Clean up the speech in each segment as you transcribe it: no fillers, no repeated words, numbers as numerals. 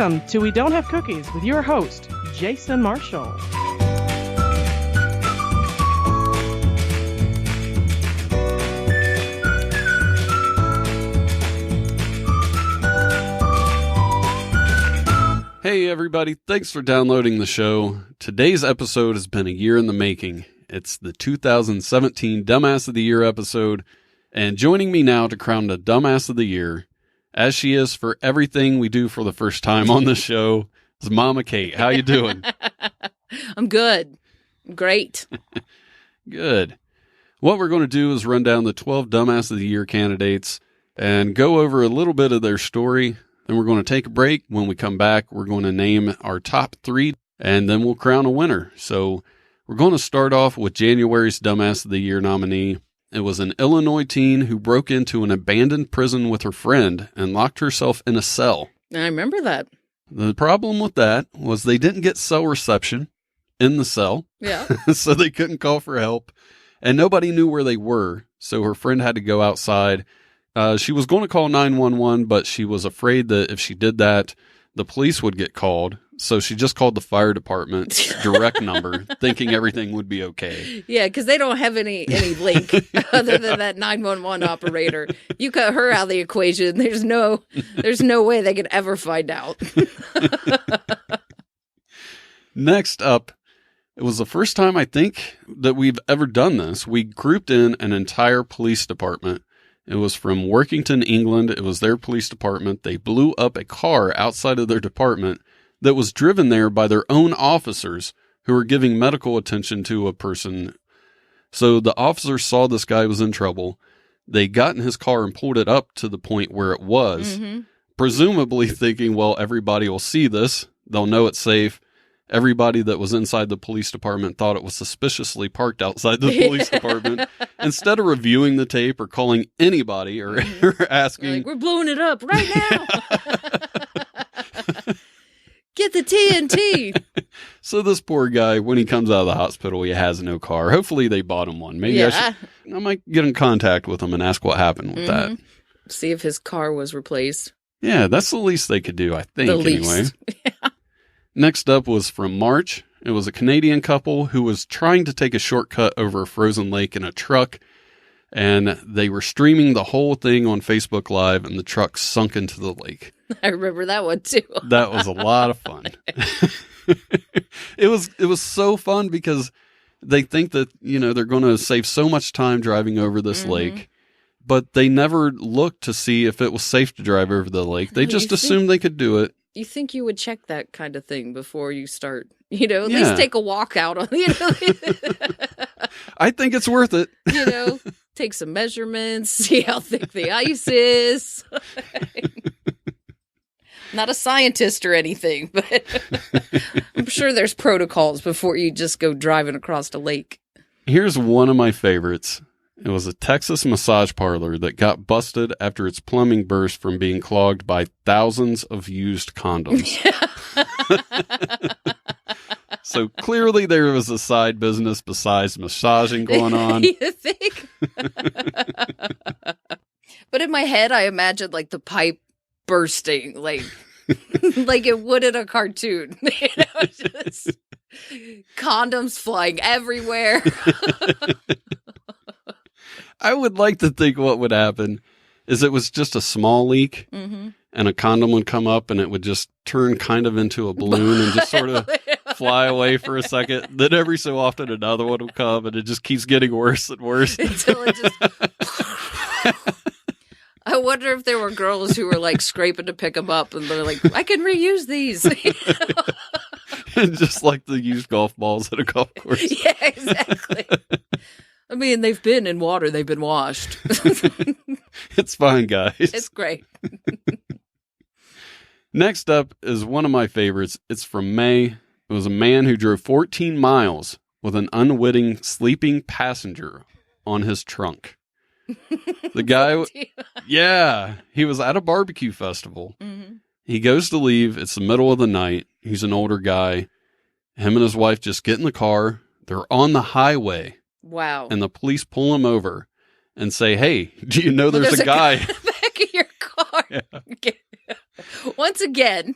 Welcome to We Don't Have Cookies with your host, Jason Marshall. Hey everybody, thanks for downloading the show. Today's episode has been a year in the making. It's the 2017 Dumbass of the Year episode, and joining me now to crown the Dumbass of the Year, as she is for everything we do for the first time on the show, is Mama Kate. How you doing? I'm good. Great. Good. What we're going to do is run down the 12 Dumbass of the Year candidates and go over a little bit of their story. Then we're going to take a break. When we come back, we're going to name our top 3, and then we'll crown a winner. So we're going to start off with January's Dumbass of the Year nominee. It was an Illinois teen who broke into an abandoned prison with her friend and locked herself in a cell. I remember that. The problem with that was they didn't get cell reception in the cell. Yeah. So they couldn't call for help, and nobody knew where they were. So her friend had to go outside. She was going to call 911, but she was afraid that if she did that, the police would get called. So she just called the fire department direct number, thinking everything would be okay. Yeah, because they don't have any link other than that 911 operator. You cut her out of the equation. There's no way they could ever find out. Next up, it was the first time I think that we've ever done this. We grouped in an entire police department. It was from Workington, England. It was their police department. They blew up a car outside of their department that was driven there by their own officers who were giving medical attention to a person. So the officers saw this guy was in trouble. They got in his car and pulled it up to the point where it was, presumably thinking, well, everybody will see this. They'll know it's safe. Everybody that was inside the police department thought it was suspiciously parked outside the police department. Instead of reviewing the tape or calling anybody or asking, like, we're blowing it up right now. Get the TNT. So this poor guy, when he comes out of the hospital, he has no car. Hopefully they bought him one. Maybe I might get in contact with him and ask what happened with that. See if his car was replaced. Yeah, that's the least they could do, I think, anyway. Yeah. Next up was from March. It was a Canadian couple who was trying to take a shortcut over a frozen lake in a truck, and they were streaming the whole thing on Facebook Live, and the truck sunk into the lake. I remember that one too. That was a lot of fun. It was so fun because they think that, they're going to save so much time driving over this lake, but they never looked to see if it was safe to drive over the lake. They just assumed they could do it. You think you would check that kind of thing before you start, at least take a walk out on, I think it's worth it. Take some measurements, see how thick the ice is. Not a scientist or anything, but I'm sure there's protocols before you just go driving across a lake. Here's one of my favorites. It was a Texas massage parlor that got busted after its plumbing burst from being clogged by thousands of used condoms. So clearly there was a side business besides massaging going on. You think? But in my head, I imagined like the pipe bursting, like it would in a cartoon. Just condoms flying everywhere. I would like to think what would happen is it was just a small leak and a condom would come up and it would just turn kind of into a balloon and just sort of fly away for a second. Then every so often another one will come and it just keeps getting worse and worse. Until it just... I wonder if there were girls who were like scraping to pick them up and they're like, I can reuse these. And just like the used golf balls at a golf course. Yeah, exactly. I mean, they've been in water. They've been washed. It's fine, guys. It's great. Next up is one of my favorites. It's from May. It was a man who drove 14 miles with an unwitting sleeping passenger on his trunk. The guy, he was at a barbecue festival. He goes to leave. It's the middle of the night. He's an older guy. Him and his wife just get in the car. They're on the highway. Wow. And the police pull him over and say, hey, do you know there's a guy back of your car? Yeah. Once again,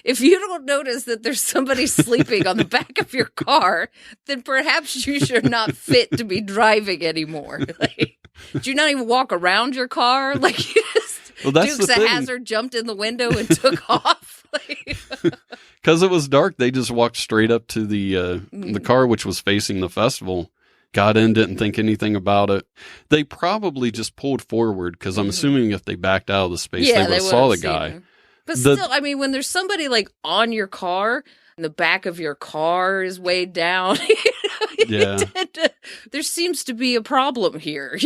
if you don't notice that there's somebody sleeping on the back of your car, then perhaps you should not fit to be driving anymore. Like, did you not even walk around your car? Like, you just that's Dukes the of thing. Hazzard jumped in the window and took off. Because it was dark, they just walked straight up to the car, which was facing the festival. Got in, didn't think anything about it. They probably just pulled forward because I'm assuming if they backed out of the space, they would have saw the guy. Him. But still, I mean, when there's somebody like on your car and the back of your car is weighed down, Yeah. There seems to be a problem here.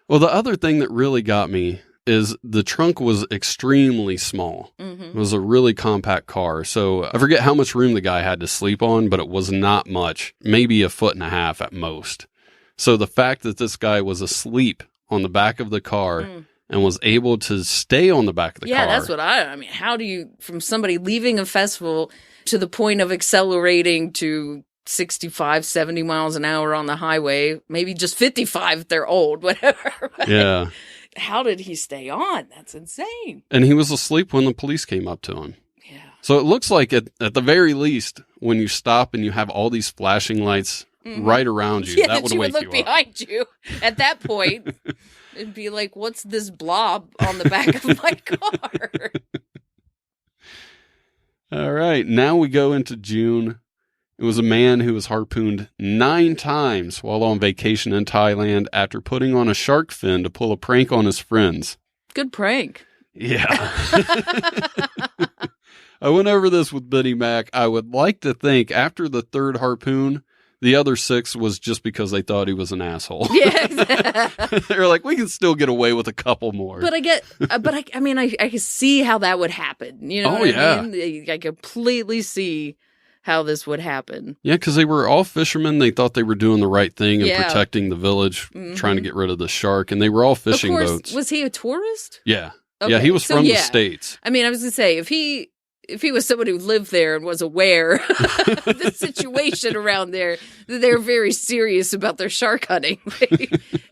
Well, the other thing that really got me is the trunk was extremely small. It was a really compact car. So I forget how much room the guy had to sleep on, but it was not much, maybe 1.5 feet at most. So the fact that this guy was asleep on the back of the car and was able to stay on the back of the car. Yeah, that's what I mean, how do you, from somebody leaving a festival to the point of accelerating to 65, 70 miles an hour on the highway, maybe just 55 if they're old, whatever. Yeah. How did he stay on? That's insane. And he was asleep when the police came up to him. Yeah. So it looks like at the very least, when you stop and you have all these flashing lights right around you, that would you wake would you look up. behind you. At that point, it'd be like, what's this blob on the back of my car? All right. Now we go into June. It was a man who was harpooned 9 times while on vacation in Thailand after putting on a shark fin to pull a prank on his friends. Good prank. Yeah. I went over this with Benny Mac. I would like to think after the 3rd harpoon, the other 6 was just because they thought he was an asshole. Yeah. They're like, we can still get away with a couple more. But I mean, I can see how that would happen. You know what I mean? I completely see how this would happen. Yeah, because they were all fishermen. They thought they were doing the right thing and Yeah. protecting the village, trying to get rid of the shark. And they were all fishing Of course, boats. was he a tourist? Yeah. Okay, Yeah, he was so from the yeah. States. I mean, I was going to say, if he was somebody who lived there and was aware of the situation around there, that they're very serious about their shark hunting.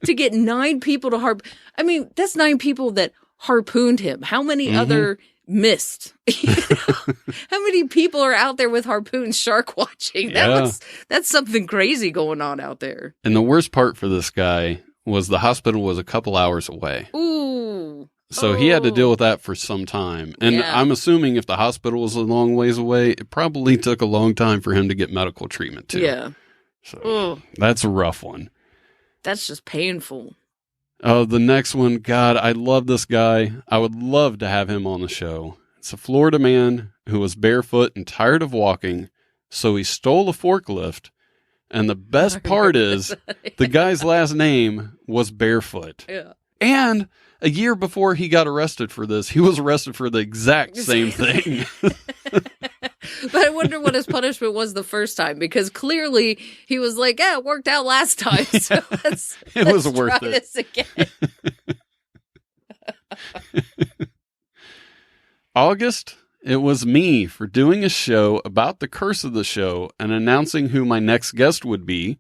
To get 9 people to I mean, that's 9 people that harpooned him. How many other missed? How many people are out there with harpoons shark watching? That's something crazy going on out there. And the worst part for this guy was the hospital was a couple hours away. Ooh. So he had to deal with that for some time. And Yeah. I'm assuming if the hospital was a long ways away, it probably took a long time for him to get medical treatment too. Yeah. So that's a rough one. That's just painful. Oh, the next one. God, I love this guy. I would love to have him on the show. It's a Florida man who was barefoot and tired of walking, so he stole a forklift. And the best part is the guy's last name was Barefoot. Yeah. And a year before he got arrested for this, he was arrested for the exact same thing. But I wonder what his punishment was the first time, because clearly he was like, yeah, it worked out last time. So let's was worth try it. this again. August, it was me for doing a show about the curse of the show and announcing who my next guest would be.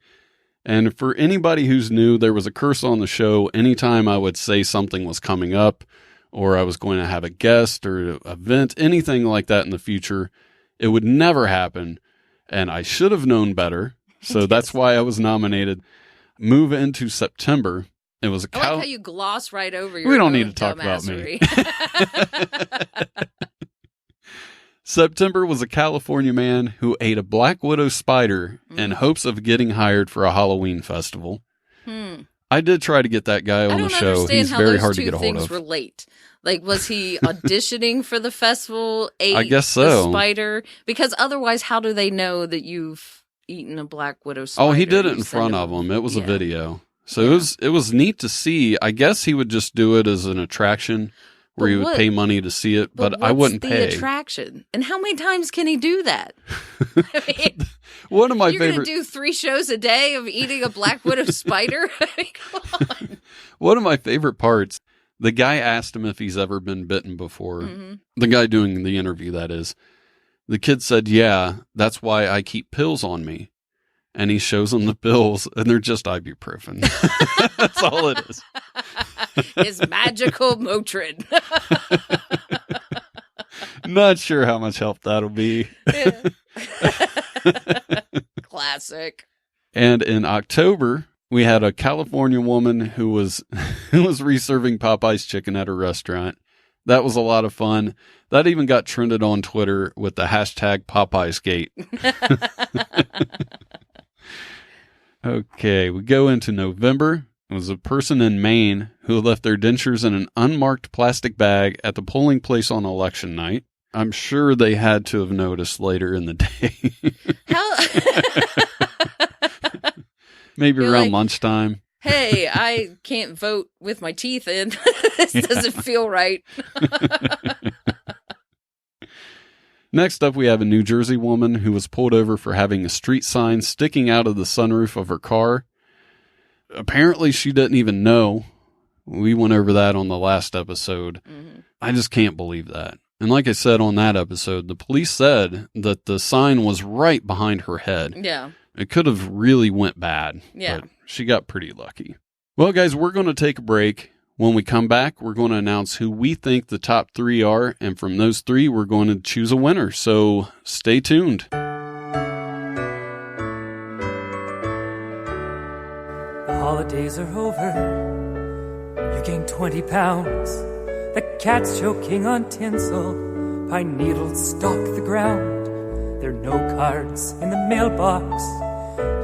And for anybody who's new, there was a curse on the show. Anytime I would say something was coming up or I was going to have a guest or an event, anything like that in the future, it would never happen. And I should have known better. So that's why I was nominated. Move into September. It was a I like how you gloss right over your We don't own need to talk about me. dumbassery. September was a California man who ate a black widow spider in hopes of getting hired for a Halloween festival. I did try to get that guy on the show. He's very hard to get a hold of. Relate. Like, was he auditioning for the festival? I guess so. The spider? Because otherwise, how do they know that you've eaten a black widow spider? Oh, he did it in front of them. It was a video. So it was neat to see. I guess he would just do it as an attraction where he would pay money to see it, but I wouldn't pay. What's the attraction? And how many times can he do that? I mean, one of my you're favorite. You're going to do 3 shows a day of eating a black widow spider? I mean, come on. One of my favorite parts, the guy asked him if he's ever been bitten before. The guy doing the interview, that is. The kid said, yeah, that's why I keep pills on me. And he shows them the pills, and they're just ibuprofen. That's all it is. His magical Motrin. Not sure how much help that'll be. Classic. And in October, we had a California woman who was reserving Popeye's chicken at her restaurant. That was a lot of fun. That even got trended on Twitter with the hashtag PopeyesGate. Okay, we go into November. It was a person in Maine who left their dentures in an unmarked plastic bag at the polling place on election night. I'm sure they had to have noticed later in the day. How? Maybe You're around like, lunchtime. Hey, I can't vote with my teeth in. This doesn't feel right. Next up, we have a New Jersey woman who was pulled over for having a street sign sticking out of the sunroof of her car. Apparently, she didn't even know. We went over that on the last episode. Mm-hmm. I just can't believe that. And like I said on that episode, the police said that the sign was right behind her head. Yeah. It could have really went bad. Yeah. But she got pretty lucky. Well, guys, we're going to take a break. When we come back, we're going to announce who we think the top 3 are. And from those 3, we're going to choose a winner. So stay tuned. The holidays are over. You gained 20 pounds. The cat's choking on tinsel. Pine needles stalk the ground. There are no cards in the mailbox.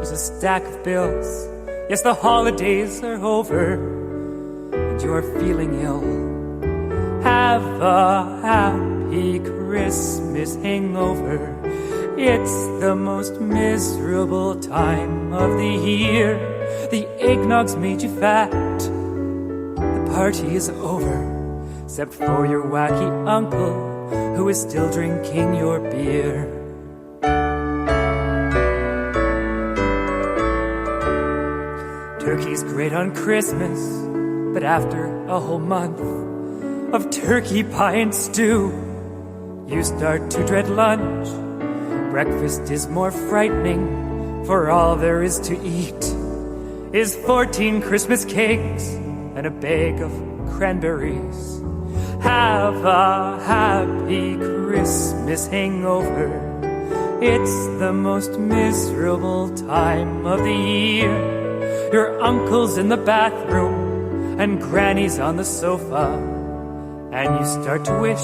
Just a stack of bills. Yes, the holidays are over, and you're feeling ill. Have a happy Christmas hangover. It's the most miserable time of the year. The eggnog's made you fat. The party is over, except for your wacky uncle, who is still drinking your beer. Turkey's great on Christmas, but after a whole month of turkey pie and stew, you start to dread lunch. Breakfast is more frightening, for all there is to eat is 14 Christmas cakes and a bag of cranberries. Have a happy Christmas hangover. It's the most miserable time of the year. Your uncle's in the bathroom and Granny's on the sofa, and you start to wish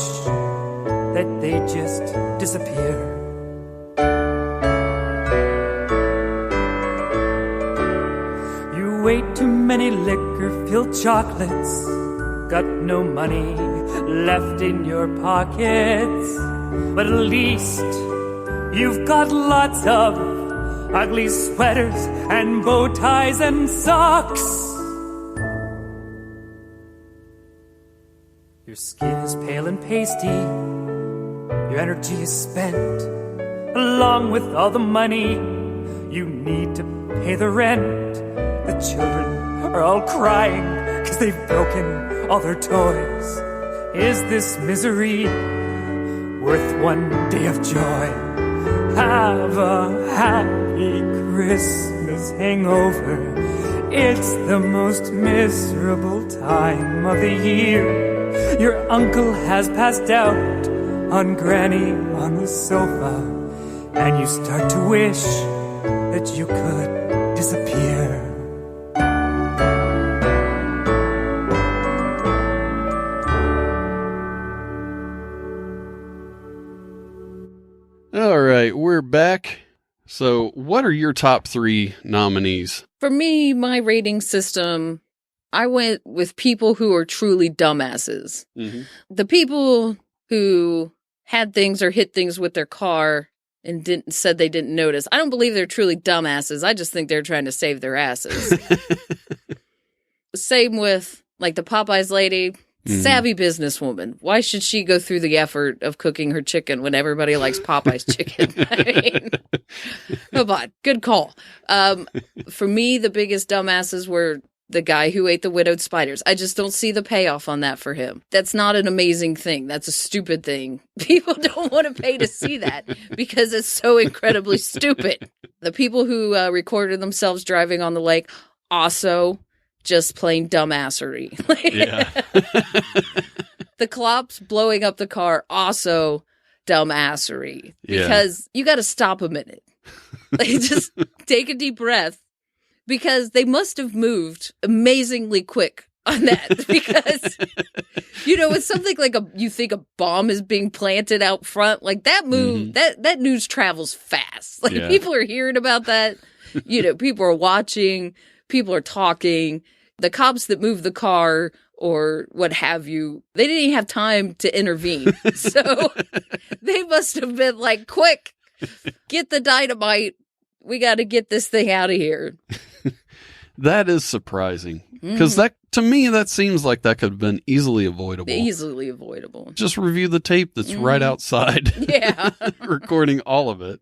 that they just disappear. You ate too many liquor-filled chocolates, got no money left in your pockets, but at least you've got lots of ugly sweaters and bow ties and socks. Your skin is pale and pasty. Your energy is spent, along with all the money you need to pay the rent. The children are all crying because they've broken all their toys. Is this misery worth one day of joy? Have a happy Christmas hangover. It's the most miserable time of the year. Your uncle has passed out on Granny on the sofa, and you start to wish that you could disappear. All right, we're back. So what are your top 3 nominees? For me, my rating system, I went with people who are truly dumbasses. Mm-hmm. The people who had things or hit things with their car and said they didn't notice. I don't believe they're truly dumbasses. I just think they're trying to save their asses. Same with like the Popeyes lady. Savvy businesswoman. Why should she go through the effort of cooking her chicken when everybody likes Popeye's chicken? I mean, come on, good call. For me, the biggest dumbasses were the guy who ate the widowed spiders. I just don't see the payoff on that for him. That's not an amazing thing. That's a stupid thing. People don't want to pay to see that because it's so incredibly stupid. The people who recorded themselves driving on the lake, also just plain dumbassery. Yeah. The cops blowing up the car, also dumbassery. Yeah. Because you got to stop a minute. Like, just take a deep breath. Because they must have moved amazingly quick on that. Because, it's something like you think a bomb is being planted out front. Like, that move, that news travels fast. Like, people are hearing about that. People are watching. People are talking. The cops that moved the car or what have you, they didn't even have time to intervene. So they must have been like, quick, get the dynamite. We got to get this thing out of here. That is surprising. Because that, to me, that seems like that could have been easily avoidable. Easily avoidable. Just review the tape that's right outside. Yeah. Recording all of it.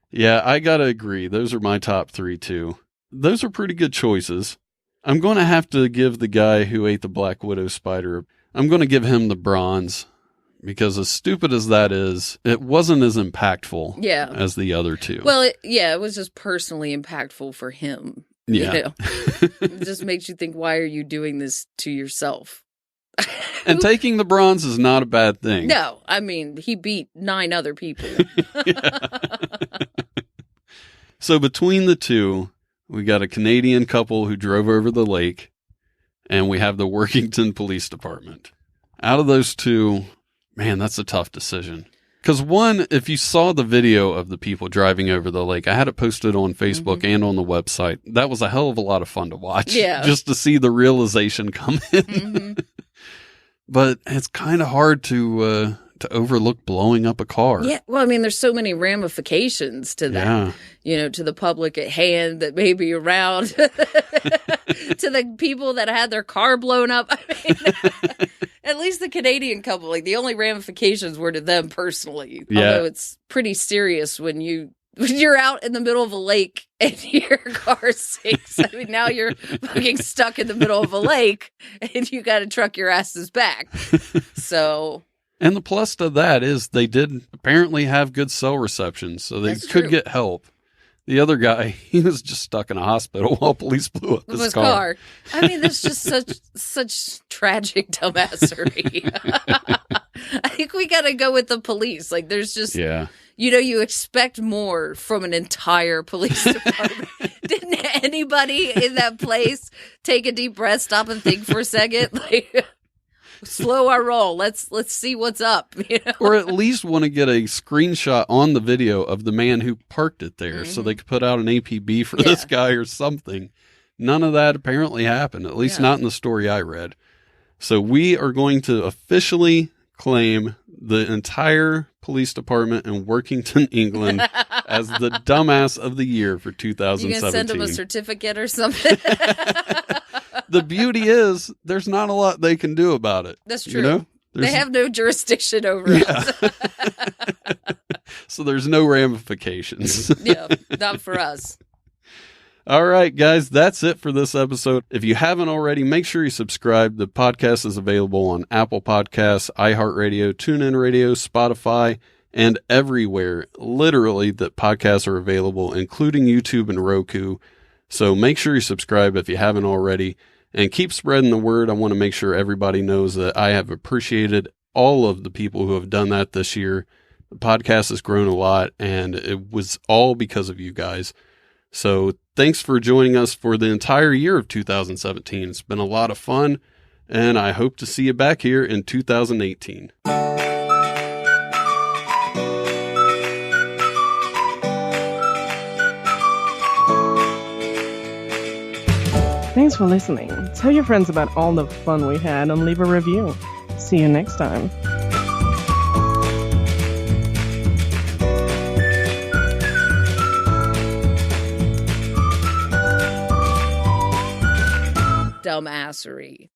Yeah, I got to agree. Those are my top 3, too. Those are pretty good choices. I'm going to have to give the guy who ate the Black Widow spider, I'm going to give him the bronze. Because as stupid as that is, it wasn't as impactful as the other 2. Well, it was just personally impactful for him. Yeah. It just makes you think, why are you doing this to yourself? And taking the bronze is not a bad thing. No, I mean, he beat 9 other people. So between the 2, we got a Canadian couple who drove over the lake, and we have the Workington Police Department. Out of those 2, man, that's a tough decision. Because one, if you saw the video of the people driving over the lake, I had it posted on Facebook and on the website. That was a hell of a lot of fun to watch. Yeah. Just to see the realization come in. But it's kind of hard to overlook blowing up a car. Yeah. Well, I mean, there's so many ramifications to that. Yeah. To the public at hand that may be around, to the people that had their car blown up. I mean, at least the Canadian couple, like, the only ramifications were to them personally. Yeah. Although it's pretty serious when you're out in the middle of a lake and your car sinks. I mean, now you're fucking stuck in the middle of a lake and you got to truck your asses back. So. And the plus to that is they did apparently have good cell reception, so they could get help. The other guy, he was just stuck in a hospital while police blew up his car. I mean, there's just such tragic dumbassery. I think we got to go with the police. Like, there's just, you expect more from an entire police department. Didn't anybody in that place take a deep breath, stop and think for a second? Like, slow our roll. Let's see what's up. Or at least want to get a screenshot on the video of the man who parked it there so they could put out an APB for this guy or something. None of that apparently happened, at least not in the story I read. So we are going to officially claim the entire police department in Workington, England as the dumbass of the year for 2017. You gonna send them a certificate or something? The beauty is there's not a lot they can do about it. That's true. They have no jurisdiction over us. So there's no ramifications. Yeah, not for us. All right, guys, that's it for this episode. If you haven't already, make sure you subscribe. The podcast is available on Apple Podcasts, iHeartRadio, TuneIn Radio, Spotify, and everywhere, literally, that podcasts are available, including YouTube and Roku. So make sure you subscribe if you haven't already. And keep spreading the word. I want to make sure everybody knows that I have appreciated all of the people who have done that this year. The podcast has grown a lot, and it was all because of you guys. So thanks for joining us for the entire year of 2017. It's been a lot of fun, and I hope to see you back here in 2018. Thanks for listening. Tell your friends about all the fun we had and leave a review. See you next time. Dumbassery.